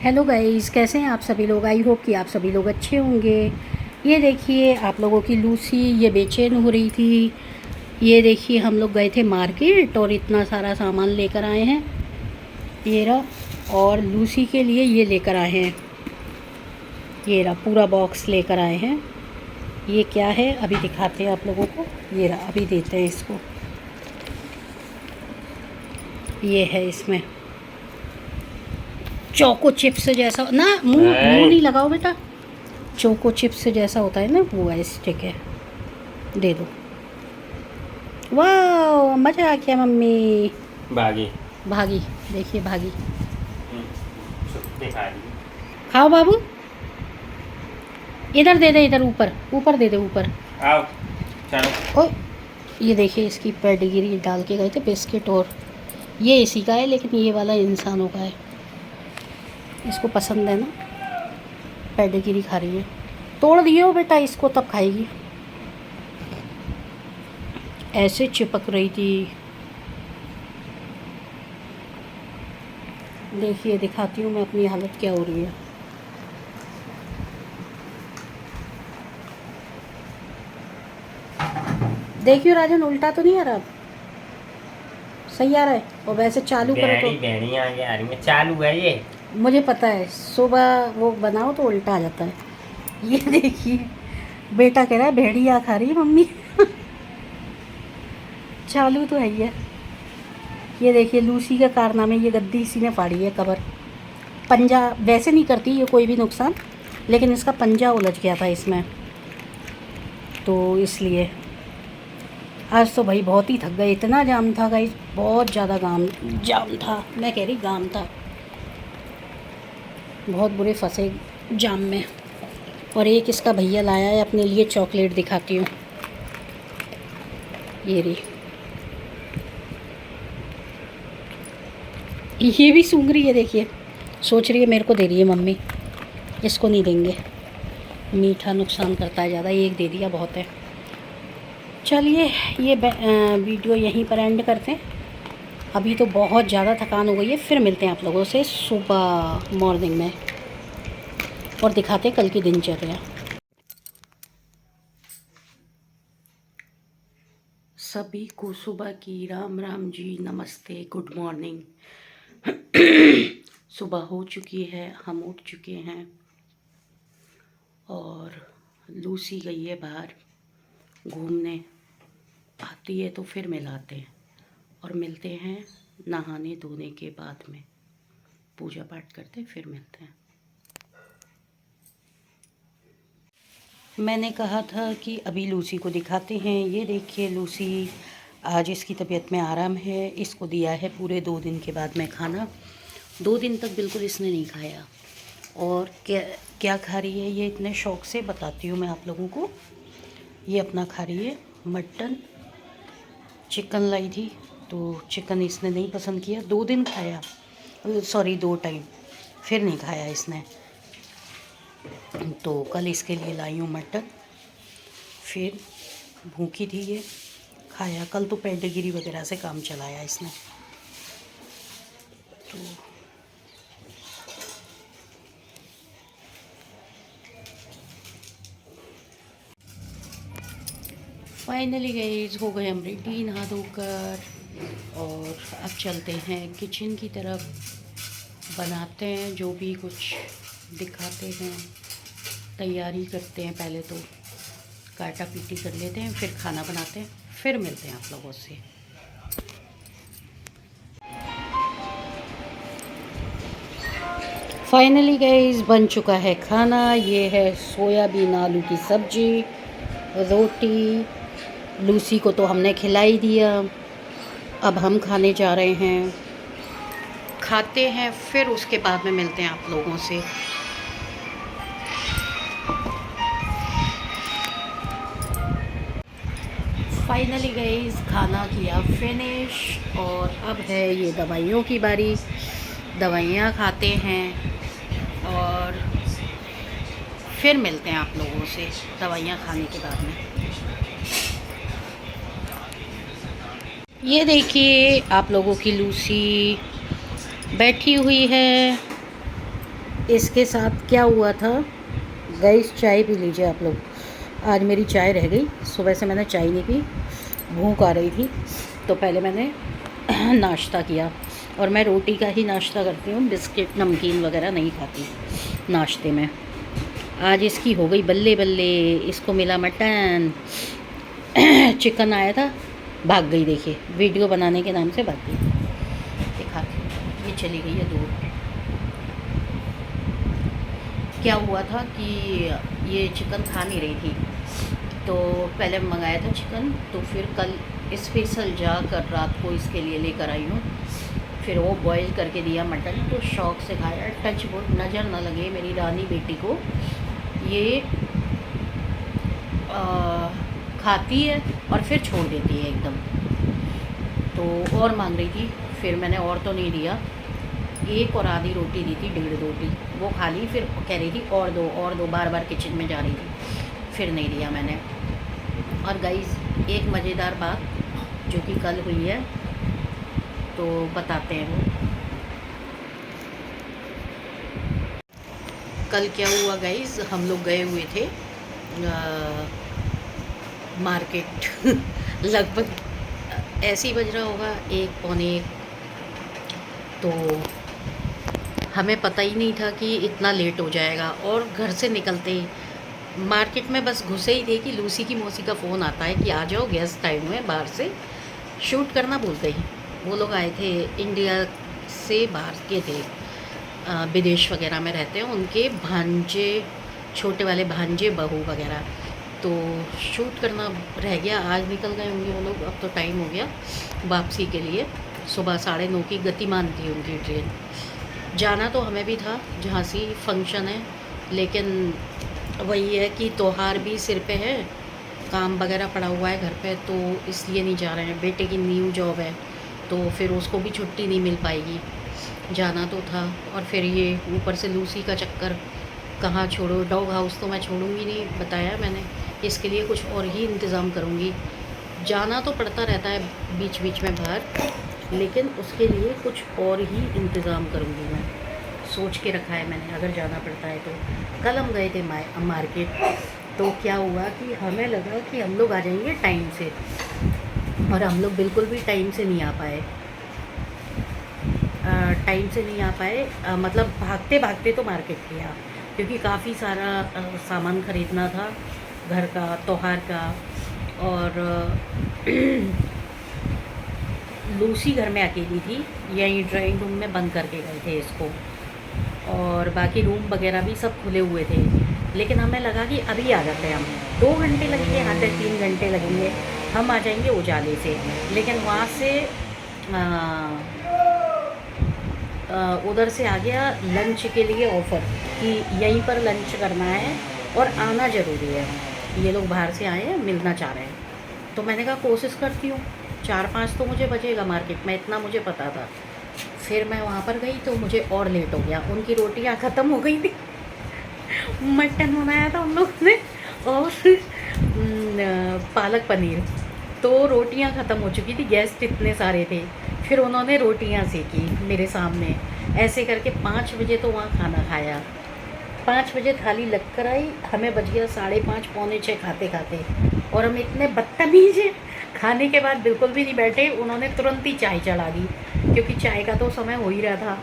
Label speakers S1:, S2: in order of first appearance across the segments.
S1: Hello guys, कैसे हैं आप सभी लोग। आई होप कि आप सभी लोग अच्छे होंगे। ये देखिए आप लोगों की लूसी ये बेचैन हो रही थी। ये देखिए हम लोग गए थे मार्केट और इतना सारा सामान लेकर आए हैं। ये रहा, और लूसी के लिए ये लेकर आए हैं। ये रहा, पूरा बॉक्स लेकर आए हैं। ये क्या है अभी दिखाते हैं आप लोगों को। ये रहा, अभी देते हैं इसको। ये है इसमें चोको चिप्स जैसा ना, मुंह नहीं लगाओ बेटा। चोको चिप्स जैसा होता है ना, वो है, स्टिक है। दे दो। वाह, मज़ा आ गया मम्मी।
S2: भागी
S1: भागी, देखिए भागी।
S2: दिखा रही
S1: खाओ बाबू। इधर दे दे, इधर ऊपर ऊपर दे दे, ऊपर।
S2: आओ चलो।
S1: ओ, ये देखिए इसकी पेडिग्री डाल के गए थे बिस्किट, और ये इसी का है, लेकिन ये वाला इंसानों का है। इसको पसंद है ना, पेडिग्री खा रही है। तोड़ दिए हो बेटा इसको, तब खाएगी। ऐसे चिपक रही थी। देखिए दिखाती हूँ मैं अपनी हालत क्या हो रही है। देखियो राजन, उल्टा तो नहीं आ रहा, सही आ रहा है। और वैसे चालू करो तो
S2: बेड़ी आगे आ रही है, चालू है ये।
S1: मुझे पता है, सुबह वो बनाओ तो उल्टा आ जाता है। ये देखिए बेटा कह रहा है भेड़िया खा रही है मम्मी। चालू तो है ही है। ये देखिए लूसी का कारनामे, ये गद्दी इसी ने फाड़ी है, कवर। पंजा वैसे नहीं करती ये कोई भी नुकसान, लेकिन इसका पंजा उलझ गया था इसमें, तो इसलिए आज तो भाई बहुत ही थक गए। इतना जाम था गाइस, बहुत ज़्यादा जाम था। मैं कह रही गाम था, बहुत बुरे फंसे जाम में। और एक इसका भैया लाया है अपने लिए चॉकलेट, दिखाती हूँ। ये रही, ये भी सूंघ रही है। देखिए सोच रही है मेरे को दे रही है मम्मी, इसको नहीं देंगे, मीठा नुकसान करता है ज़्यादा। एक दे दिया, बहुत है। चलिए ये वीडियो यहीं पर एंड करते हैं। अभी तो बहुत ज़्यादा थकान हो गई है। फिर मिलते हैं आप लोगों से सुबह मॉर्निंग में, और दिखाते हैं कल की दिनचर्या। सभी को सुबह की राम राम जी, नमस्ते, गुड मॉर्निंग। सुबह हो चुकी है, हम उठ चुके हैं, और लूसी गई है बाहर घूमने। आती है तो फिर मिलाते हैं, और मिलते हैं नहाने धोने के बाद में। पूजा पाठ करते फिर मिलते हैं। मैंने कहा था कि अभी लूसी को दिखाते हैं। ये देखिए लूसी, आज इसकी तबीयत में आराम है। इसको दिया है पूरे 2 दिन के बाद में खाना। 2 दिन तक बिल्कुल इसने नहीं खाया। और क्या क्या खा रही है ये, इतने शौक़ से बताती हूँ मैं आप लोगों को। ये अपना खा रही है मटन। चिकन लाई थी तो चिकन इसने नहीं पसंद किया। 2 दिन खाया, सॉरी 2 टाइम, फिर नहीं खाया इसने। तो कल इसके लिए लाई हूँ मटन। फिर भूखी थी ये, खाया। कल तो पेडिग्री वगैरह से काम चलाया इसने। तो फाइनली गाइस हो गए हम रेडी नहा धोकर, और अब चलते हैं किचन की तरफ। बनाते हैं जो भी कुछ दिखाते हैं, तैयारी करते हैं। पहले तो काटा पीटी कर लेते हैं, फिर खाना बनाते हैं, फिर मिलते हैं आप लोगों से। फाइनली गाइस बन चुका है खाना। ये है सोयाबीन आलू की सब्जी, रोटी। लूसी को तो हमने खिलाई दिया, अब हम खाने जा रहे हैं। खाते हैं, फिर उसके बाद में मिलते हैं आप लोगों से। फाइनली गाइस खाना किया फिनिश, और अब है ये दवाइयों की बारी। दवाइयाँ खाते हैं और फिर मिलते हैं आप लोगों से दवाइयाँ खाने के बाद में। ये देखिए आप लोगों की लूसी बैठी हुई है। इसके साथ क्या हुआ था गाइस, चाय पी लीजिए आप लोग। आज मेरी चाय रह गई, सुबह से मैंने चाय नहीं पी, भूख आ रही थी तो पहले मैंने नाश्ता किया। और मैं रोटी का ही नाश्ता करती हूँ, बिस्किट नमकीन वगैरह नहीं खाती नाश्ते में। आज इसकी हो गई बल्ले बल्ले, इसको मिला मटन। चिकन आया था, भाग गई। देखिए वीडियो बनाने के नाम से भाग गई। दिखाती हूँ, ये चली गई है दूर। क्या हुआ था कि ये चिकन खा नहीं रही थी, तो पहले मंगाया था चिकन, तो फिर कल स्पेशल जाकर रात को इसके लिए लेकर आई हूँ। फिर वो बॉईल करके दिया मटन, तो शौक से खाया। टच वुड नज़र ना लगे मेरी रानी बेटी को, ये खाती है और फिर छोड़ देती है एकदम। तो और मांग रही थी, फिर मैंने और तो नहीं दिया, एक और आधी रोटी दी थी, 1.5 रोटी वो खा ली। फिर कह रही थी और दो, बार बार किचन में जा रही थी, फिर नहीं दिया मैंने। और गाइस एक मज़ेदार बात जो कि कल हुई है तो बताते हैं वो। कल क्या हुआ गाइस, हम लोग गए हुए थे मार्केट। लगभग ऐसे ही बज रहा होगा 1 पौने 1। तो हमें पता ही नहीं था कि इतना लेट हो जाएगा। और घर से निकलते ही मार्केट में बस घुसे ही थे कि लूसी की मौसी का फ़ोन आता है कि आ जाओ, गेस्ट आए हुए हैं बाहर से। शूट करना बोलते ही वो लोग आए थे, इंडिया से बाहर के थे, विदेश वगैरह में रहते हैं, उनके भांजे, छोटे वाले भांजे बहू वगैरह। तो शूट करना रह गया, आज निकल गए होंगे वो लोग, अब तो टाइम हो गया वापसी के लिए। सुबह 9:30 की गतिमान थी उनकी ट्रेन। जाना तो हमें भी था, झांसी फंक्शन है, लेकिन वही है कि त्योहार भी सिर पे है, काम वगैरह पड़ा हुआ है घर पे, तो इसलिए नहीं जा रहे हैं। बेटे की न्यू जॉब है तो फिर उसको भी छुट्टी नहीं मिल पाएगी, जाना तो था। और फिर ये ऊपर से लूसी का चक्कर, कहाँ छोड़ो। डॉग हाउस तो मैं छोड़ूंगी नहीं, बताया मैंने, इसके लिए कुछ और ही इंतज़ाम करूँगी। जाना तो पड़ता रहता है बीच बीच में बाहर, लेकिन उसके लिए कुछ और ही इंतज़ाम करूँगी मैं, सोच के रखा है मैंने, अगर जाना पड़ता है तो। कल हम गए थे मार्केट, तो क्या हुआ कि हमें लगा कि हम लोग आ जाएंगे टाइम से, और हम लोग बिल्कुल भी टाइम से नहीं आ पाए। मतलब भागते भागते तो मार्केट गया, क्योंकि काफ़ी सारा सामान ख़रीदना था घर का, त्योहार का। और लूसी घर में अकेली थी, यहीं ड्राइंग रूम में बंद करके गए थे इसको, और बाकी रूम वगैरह भी सब खुले हुए थे। लेकिन हमें लगा कि अभी आ जाते हैं हम, 2 घंटे लगेंगे, आधे 3 घंटे लगेंगे, हम आ जाएंगे उजाले से। लेकिन वहाँ से उधर से आ गया लंच के लिए ऑफ़र कि यहीं पर लंच करना है और आना ज़रूरी है, ये लोग बाहर से आए हैं, मिलना चाह रहे हैं। तो मैंने कहा कोशिश करती हूँ, 4-5 तो मुझे बचेगा मार्केट में, इतना मुझे पता था। फिर मैं वहाँ पर गई तो मुझे और लेट हो गया, उनकी रोटियाँ ख़त्म हो गई थी। मटन बनाया था उन लोगों ने और पालक पनीर, तो रोटियां ख़त्म हो चुकी थी, गेस्ट इतने सारे थे। फिर उन्होंने रोटियां सेकी मेरे सामने, ऐसे करके 5 बजे तो वहाँ खाना खाया। 5 बजे थाली लग कर आई, हमें बज गया 5:30 पौने 6 खाते खाते। और हम इतने बदतमीज हैं, खाने के बाद बिल्कुल भी नहीं बैठे, उन्होंने तुरंत ही चाय चढ़ा दी, क्योंकि चाय का तो समय हो ही रहा था।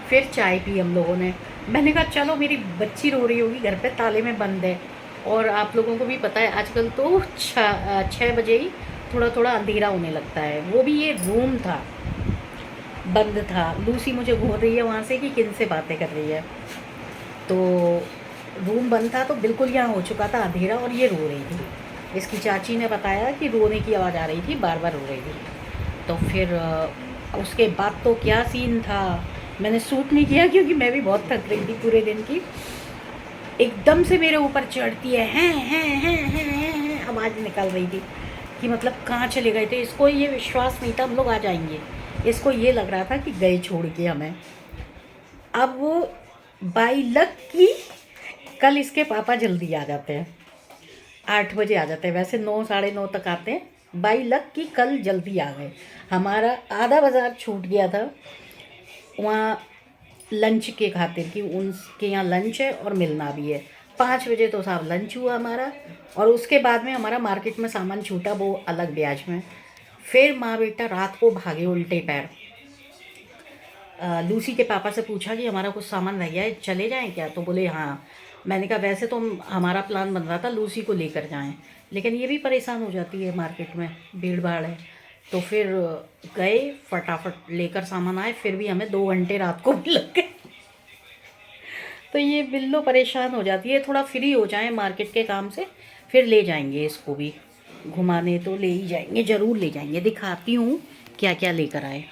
S1: फिर चाय पी हम लोगों ने। मैंने कहा चलो, मेरी बच्ची रो रही होगी, घर पे ताले में बंद है, और आप लोगों को भी पता है आजकल तो 6 बजे ही थोड़ा थोड़ा अंधेरा होने लगता है। वो भी ये रूम था, बंद था। लूसी मुझे घूर रही है वहाँ से कि किन से बातें कर रही है, तो रूम बंद था, तो बिल्कुल यहाँ हो चुका था अंधेरा, और ये रो रही थी। इसकी चाची ने बताया कि रोने की आवाज़ आ रही थी, बार बार रो रही थी। तो फिर उसके बाद तो क्या सीन था, मैंने शूट नहीं किया क्योंकि मैं भी बहुत थक रही थी पूरे दिन की। एकदम से मेरे ऊपर चढ़ती है, हैं आवाज़ निकाल रही थी कि मतलब कहाँ चले गए थे। इसको ये विश्वास नहीं था हम लोग आ जाएंगे, इसको ये लग रहा था कि गए छोड़ के हमें। अब वो बाई लक की कल इसके पापा जल्दी आ जाते हैं, 8 बजे आ जाते हैं, वैसे 9 साढ़े 9 तक आते हैं। बाई लक की कल जल्दी आ गए। हमारा आधा बाज़ार छूट गया था, वहाँ लंच के खातिर कि उनके यहाँ लंच है और मिलना भी है। 5 बजे तो साहब लंच हुआ हमारा, और उसके बाद में हमारा मार्केट में सामान छूटा, वो अलग ब्याज में। फिर माँ बेटा रात को भागे उल्टे पैर। लूसी के पापा से पूछा कि हमारा कुछ सामान रह गया है, चले जाएं क्या? तो बोले हाँ। मैंने कहा वैसे तो हमारा प्लान बन रहा था लूसी को लेकर जाएं, लेकिन ये भी परेशान हो जाती है, मार्केट में भीड़ भाड़ है। तो फिर गए, फटाफट लेकर सामान आए, फिर भी हमें 2 घंटे रात को भी लग गए। तो ये बिल्लो परेशान हो जाती है, थोड़ा फ्री हो जाए मार्केट के काम से फिर ले जाएंगे इसको भी घुमाने, तो ले ही जाएंगे, ज़रूर ले जाएंगे। दिखाती हूँ क्या क्या लेकर आए।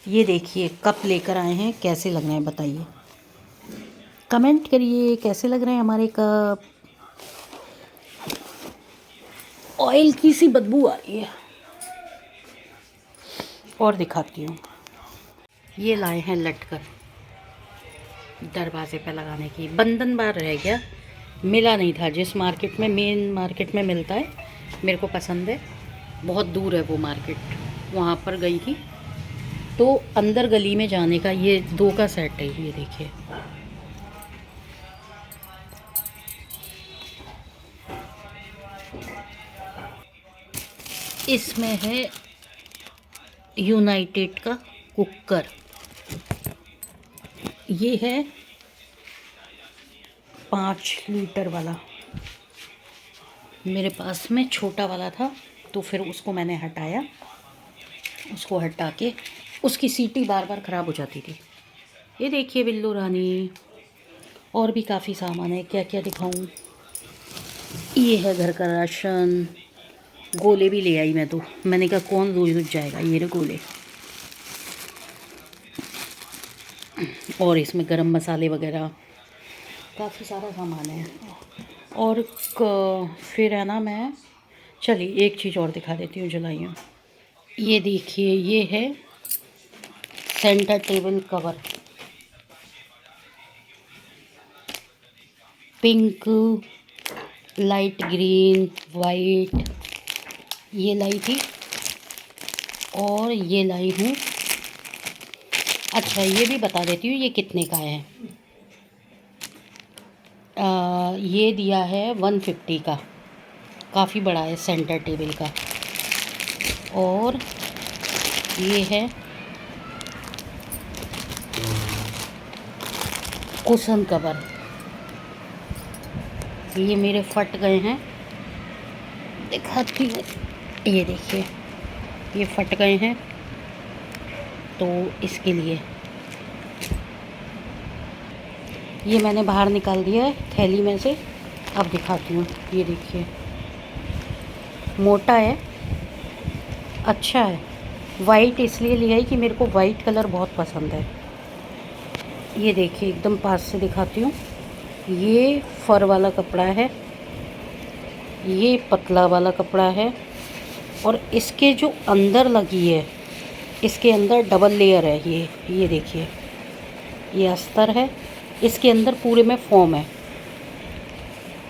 S1: ये देखिए कप लेकर आए हैं, कैसे लग रहे हैं बताइए, कमेंट करिए कैसे लग रहे हैं हमारे कप। ऑयल की सी बदबू आ रही है। और दिखाती हूँ, ये लाए हैं लटकन दरवाजे पे लगाने की। बंधन बार रह गया, मिला नहीं था जिस मार्केट में, मेन मार्केट में मिलता है, मेरे को पसंद है। बहुत दूर है वो मार्केट, वहाँ पर गई थी तो अंदर गली में जाने का ये 2 का सेट है। ये देखिए इसमें है यूनाइटेड का कुकर, ये है 5 लीटर वाला। मेरे पास में छोटा वाला था तो फिर उसको मैंने हटाया, उसको हटा के, उसकी सीटी बार बार ख़राब हो जाती थी। ये देखिए बिल्लू रानी, और भी काफ़ी सामान है, क्या क्या दिखाऊं। ये है घर का राशन, गोले भी ले आई मैं, तो मैंने कहा कौन रोज रोज जाएगा, ये रहे गोले। और इसमें गरम मसाले वगैरह काफ़ी सारा सामान है। और फिर है ना, मैं चलिए एक चीज़ और दिखा देती हूँ जलाइए। ये देखिए ये है centre table cover, pink, light green, white, ये लाई थी। और ये लाई हूँ, अच्छा ये भी बता देती हूँ ये कितने का है। ये दिया है 150 का, काफ़ी बड़ा है सेंटर टेबल का। और ये है कुशन कवर, ये मेरे फट गए हैं, दिखाती हूँ। ये देखिए ये फट गए हैं, तो इसके लिए ये मैंने बाहर निकाल दिया है थैली में से। अब दिखाती हूँ, ये देखिए मोटा है, अच्छा है। वाइट इसलिए लिया है कि मेरे को वाइट कलर बहुत पसंद है। ये देखिए एकदम पास से दिखाती हूँ, ये फर वाला कपड़ा है, ये पतला वाला कपड़ा है। और इसके जो अंदर लगी है, इसके अंदर डबल लेयर है। ये देखिए ये अस्तर है, इसके अंदर पूरे में फोम है।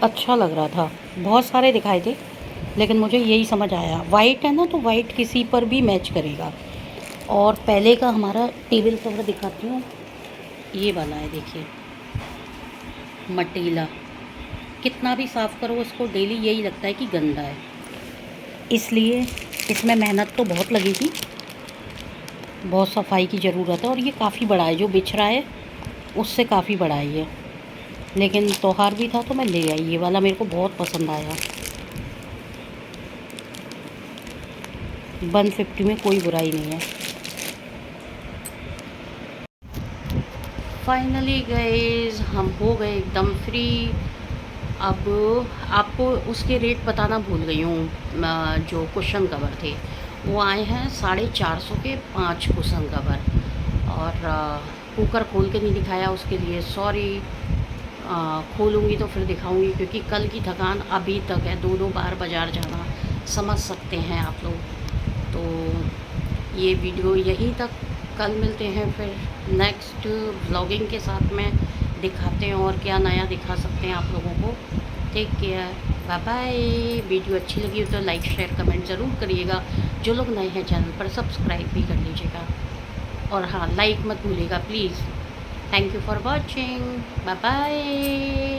S1: अच्छा लग रहा था, बहुत सारे दिखाए थे लेकिन मुझे यही समझ आया। वाइट है ना, तो वाइट किसी पर भी मैच करेगा। और पहले का हमारा टेबल कवर दिखाती हूँ, ये वाला है देखिए, मटीला। कितना भी साफ़ करो इसको डेली, यही लगता है कि गंदा है। इसलिए इसमें मेहनत तो बहुत लगेगी, बहुत सफाई की ज़रूरत है। और ये काफ़ी बड़ा है, जो बिछ रहा है उससे काफ़ी बड़ा है ये, लेकिन त्योहार भी था तो मैं ले आई। ये वाला मेरे को बहुत पसंद आया। 150 में कोई बुराई नहीं है। फाइनली गाइस हम हो गए एकदम फ्री। अब आपको उसके रेट बताना भूल गई हूँ। जो कुशन कवर थे वो आए हैं 450 के 5 कुशन कवर। और कुकर खोल के नहीं दिखाया, उसके लिए सॉरी। खोलूँगी तो फिर दिखाऊँगी, क्योंकि कल की थकान अभी तक है। 2 बार बाज़ार जाना, समझ सकते हैं आप लोग। तो ये वीडियो यहीं तक, कल मिलते हैं फिर नेक्स्ट व्लॉगिंग के साथ में, दिखाते हैं और क्या नया दिखा सकते हैं आप लोगों को। Take care, bye bye. Video अच्छी लगी हो तो लाइक शेयर कमेंट ज़रूर करिएगा। जो लोग नए हैं चैनल पर सब्सक्राइब भी कर लीजिएगा। और हाँ, लाइक मत भूलिएगा please. Thank you for watching, bye bye.